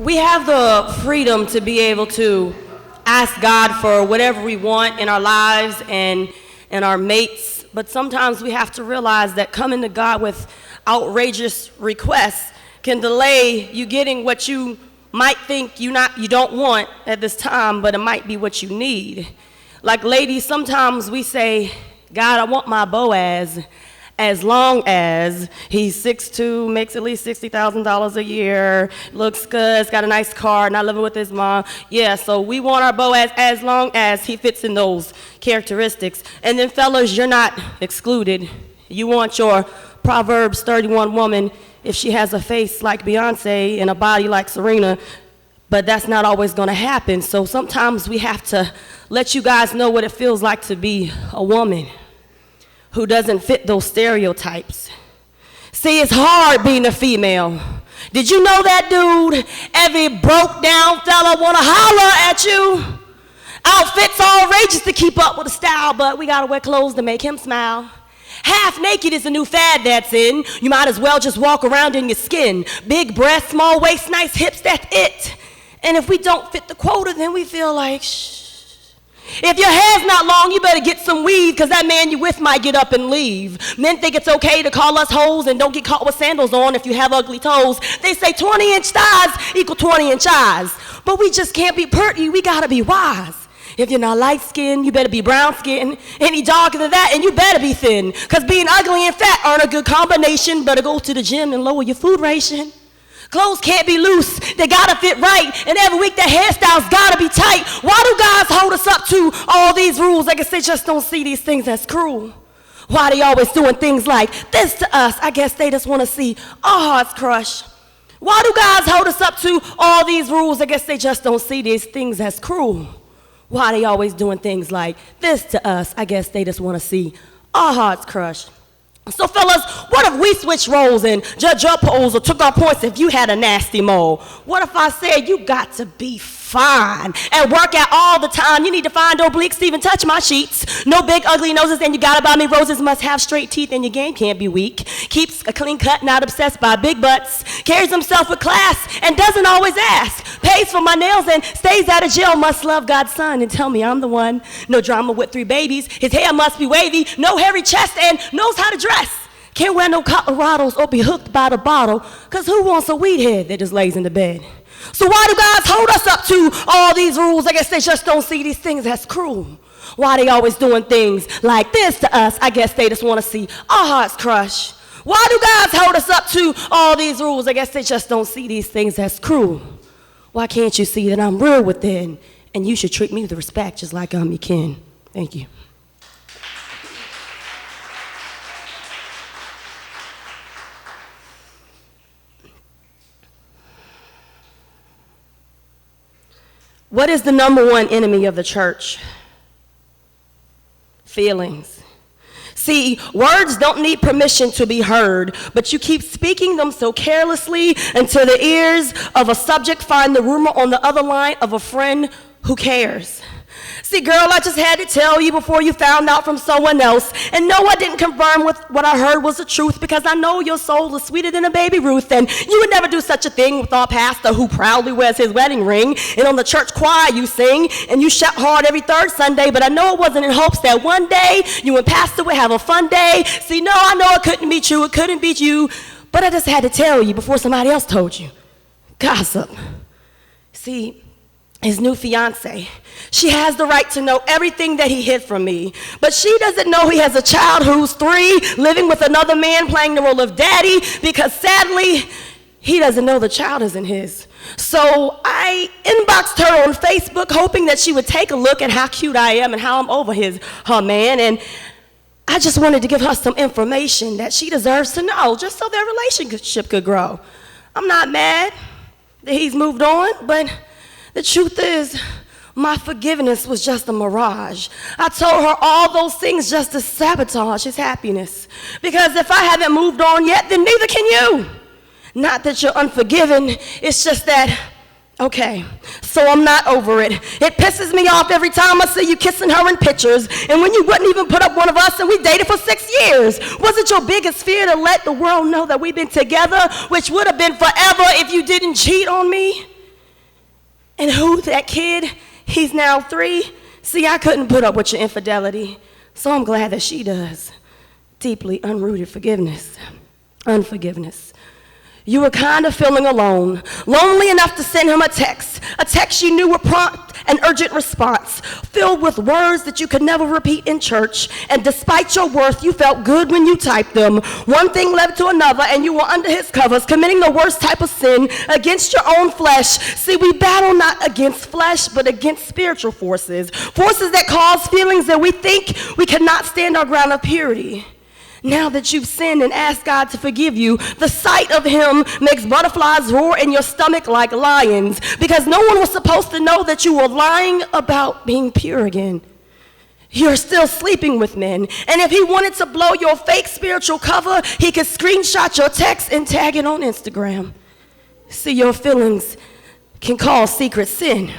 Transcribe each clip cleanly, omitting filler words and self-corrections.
we have the freedom to be able to ask God for whatever we want in our lives and our mates, but sometimes we have to realize that coming to God with outrageous requests can delay you getting what you might think you don't want at this time, but it might be what you need. Like ladies, sometimes we say, God, I want my Boaz as long as he's 6'2", makes at least $60,000 a year, looks good, has got a nice car, not living with his mom. Yeah, so we want our Boaz as long as he fits in those characteristics. And then fellas, you're not excluded. You want your Proverbs 31 woman if she has a face like Beyonce and a body like Serena, but that's not always gonna happen. So sometimes we have to let you guys know what it feels like to be a woman who doesn't fit those stereotypes. See, it's hard being a female. Did you know that, dude? Every broke down fella wanna holler at you. Outfits all outrageous to keep up with the style, but we gotta wear clothes to make him smile. Half naked is a new fad that's in. You might as well just walk around in your skin. Big breasts, small waist, nice hips, that's it. And if we don't fit the quota, then we feel like, shh. If your hair's not long, you better get some weave, because that man you with might get up and leave. Men think it's okay to call us hoes and don't get caught with sandals on if you have ugly toes. They say 20-inch thighs equal 20-inch eyes. But we just can't be pretty, we gotta be wise. If you're not light-skinned, you better be brown-skinned. Any darker than that, and you better be thin. Because being ugly and fat aren't a good combination. Better go to the gym and lower your food ration. Clothes can't be loose, they gotta fit right. And every week the hairstyles gotta be tight. Why do guys hold us up to all these rules? I guess they just don't see these things as cruel. Why they always doing things like this to us? I guess they just wanna see our hearts crush. Why do guys hold us up to all these rules? I guess they just don't see these things as cruel. Why they always doing things like this to us? I guess they just wanna see our hearts crush. So fellas, what if we switched roles and judge your pose or took our points if you had a nasty mole? What if I said you got to be fine and work out all the time? You need to find obliques to even touch my sheets. No big ugly noses and you gotta buy me roses. Must have straight teeth and your game can't be weak. Keeps a clean cut, not obsessed by big butts. Carries himself with class and doesn't always ask. Pays for my nails and stays out of jail. Must love God's son and tell me I'm the one. No drama with 3 babies. His hair must be wavy. No hairy chest and knows how to dress. Can't wear no Colorados or be hooked by the bottle, cause who wants a weed head that just lays in the bed? So why do guys hold us up to all these rules? I guess they just don't see these things as cruel. Why they always doing things like this to us? I guess they just wanna see our hearts crush. Why do guys hold us up to all these rules? I guess they just don't see these things as cruel. Why can't you see that I'm real within and you should treat me with respect just like I'm your kin? Thank you. What is the #1 enemy of the church? Feelings. See, words don't need permission to be heard, but you keep speaking them so carelessly until the ears of a subject find the rumor on the other line of a friend who cares. See, girl, I just had to tell you before you found out from someone else. And no, I didn't confirm with what I heard was the truth, because I know your soul is sweeter than a baby Ruth, and you would never do such a thing with our pastor who proudly wears his wedding ring, and on the church choir you sing, and you shout hard every 3rd Sunday, but I know it wasn't in hopes that one day you and pastor would have a fun day. See, no, I know it couldn't be true, it couldn't be you, but I just had to tell you before somebody else told you. Gossip. See, his new fiance, she has the right to know everything that he hid from me, but she doesn't know he has a child who's 3, living with another man, playing the role of daddy, because sadly, he doesn't know the child isn't his. So I inboxed her on Facebook, hoping that she would take a look at how cute I am and how I'm over her man, and I just wanted to give her some information that she deserves to know, just so their relationship could grow. I'm not mad that he's moved on, but the truth is, my forgiveness was just a mirage. I told her all those things just to sabotage his happiness. Because if I haven't moved on yet, then neither can you. Not that you're unforgiven, it's just that, okay, so I'm not over it. It pisses me off every time I see you kissing her in pictures, and when you wouldn't even put up one of us and we dated for 6 years. Was it your biggest fear to let the world know that we've been together, which would have been forever if you didn't cheat on me? And who, that kid, he's now 3. See, I couldn't put up with your infidelity, so I'm glad that she does. Deeply unrooted forgiveness, unforgiveness. You were kind of feeling alone, lonely enough to send him a text you knew would prompt an urgent response, filled with words that you could never repeat in church, and despite your worth, you felt good when you typed them. One thing led to another, and you were under his covers, committing the worst type of sin against your own flesh. See, we battle not against flesh, but against spiritual forces that cause feelings that we think we cannot stand our ground of purity. Now that you've sinned and asked God to forgive you, the sight of him makes butterflies roar in your stomach like lions, because no one was supposed to know that you were lying about being pure again. You're still sleeping with men, and if he wanted to blow your fake spiritual cover, he could screenshot your text and tag it on Instagram. See, your feelings can cause secret sin.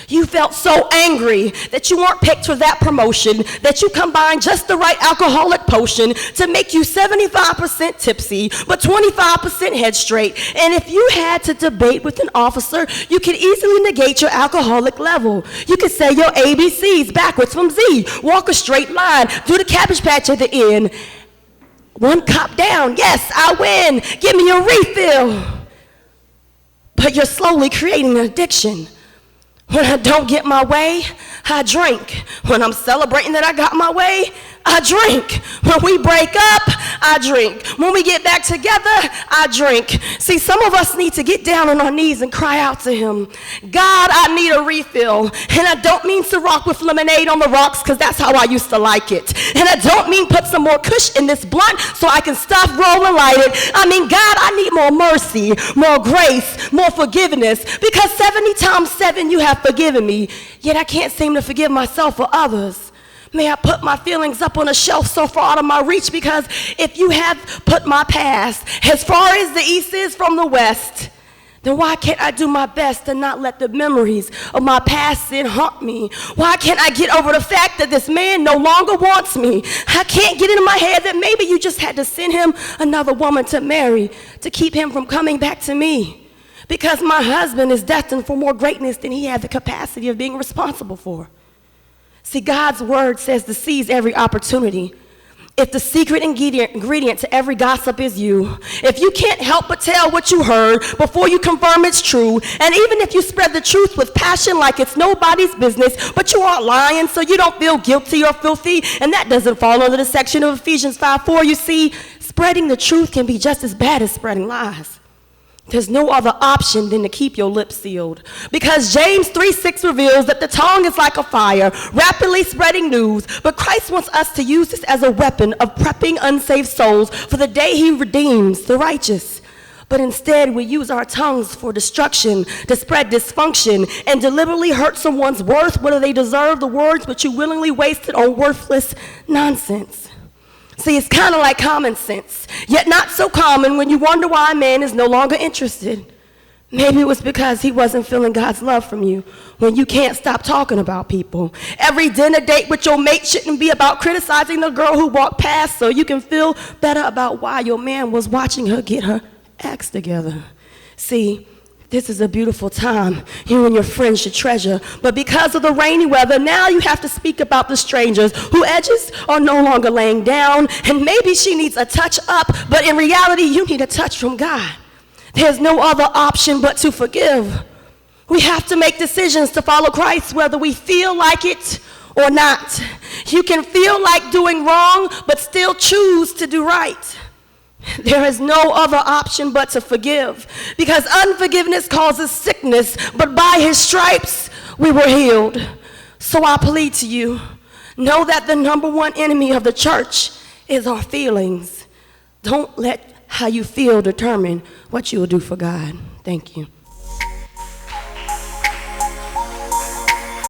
You felt so angry that you weren't picked for that promotion, that you combined just the right alcoholic potion to make you 75% tipsy, but 25% head straight. And if you had to debate with an officer, you could easily negate your alcoholic level. You could say your ABCs backwards from Z, walk a straight line, do the Cabbage Patch at the end. 1 cop down, yes, I win, give me a refill. But you're slowly creating an addiction. When I don't get my way, I drink. When I'm celebrating that I got my way, I drink. When we break up, I drink. When we get back together, I drink. See, some of us need to get down on our knees and cry out to him. God, I need a refill. And I don't mean to rock with lemonade on the rocks, because that's how I used to like it. And I don't mean put some more kush in this blunt so I can stop, roll, and light it. I mean, God, I need more mercy, more grace, more forgiveness, because 70 times 7 you have forgiven me, yet I can't seem to forgive myself or others. May I put my feelings up on a shelf so far out of my reach, because if you have put my past as far as the east is from the west, then why can't I do my best to not let the memories of my past sin haunt me? Why can't I get over the fact that this man no longer wants me? I can't get into my head that maybe you just had to send him another woman to marry to keep him from coming back to me, because my husband is destined for more greatness than he had the capacity of being responsible for. See, God's word says to seize every opportunity. If the secret ingredient to every gossip is you, if you can't help but tell what you heard before you confirm it's true, and even if you spread the truth with passion like it's nobody's business, but you aren't lying so you don't feel guilty or filthy, and that doesn't fall under the section of Ephesians 5:4, you see, spreading the truth can be just as bad as spreading lies. There's no other option than to keep your lips sealed, because James 3:6 reveals that the tongue is like a fire, rapidly spreading news, but Christ wants us to use this as a weapon of prepping unsaved souls for the day he redeems the righteous. But instead, we use our tongues for destruction, to spread dysfunction, and deliberately hurt someone's worth, whether they deserve the words but you willingly wasted on worthless nonsense. See, it's kind of like common sense, yet not so common when you wonder why a man is no longer interested. Maybe it was because he wasn't feeling God's love from you when you can't stop talking about people. Every dinner date with your mate shouldn't be about criticizing the girl who walked past so you can feel better about why your man was watching her get her acts together. See, this is a beautiful time you and your friends should treasure, but because of the rainy weather, now you have to speak about the strangers whose edges are no longer laying down, and maybe she needs a touch up, but in reality, you need a touch from God. There's no other option but to forgive. We have to make decisions to follow Christ, whether we feel like it or not. You can feel like doing wrong, but still choose to do right. There is no other option but to forgive, because unforgiveness causes sickness, but by his stripes we were healed. So I plead to you, know that the number one enemy of the church is our feelings. Don't let how you feel determine what you will do for God. Thank you.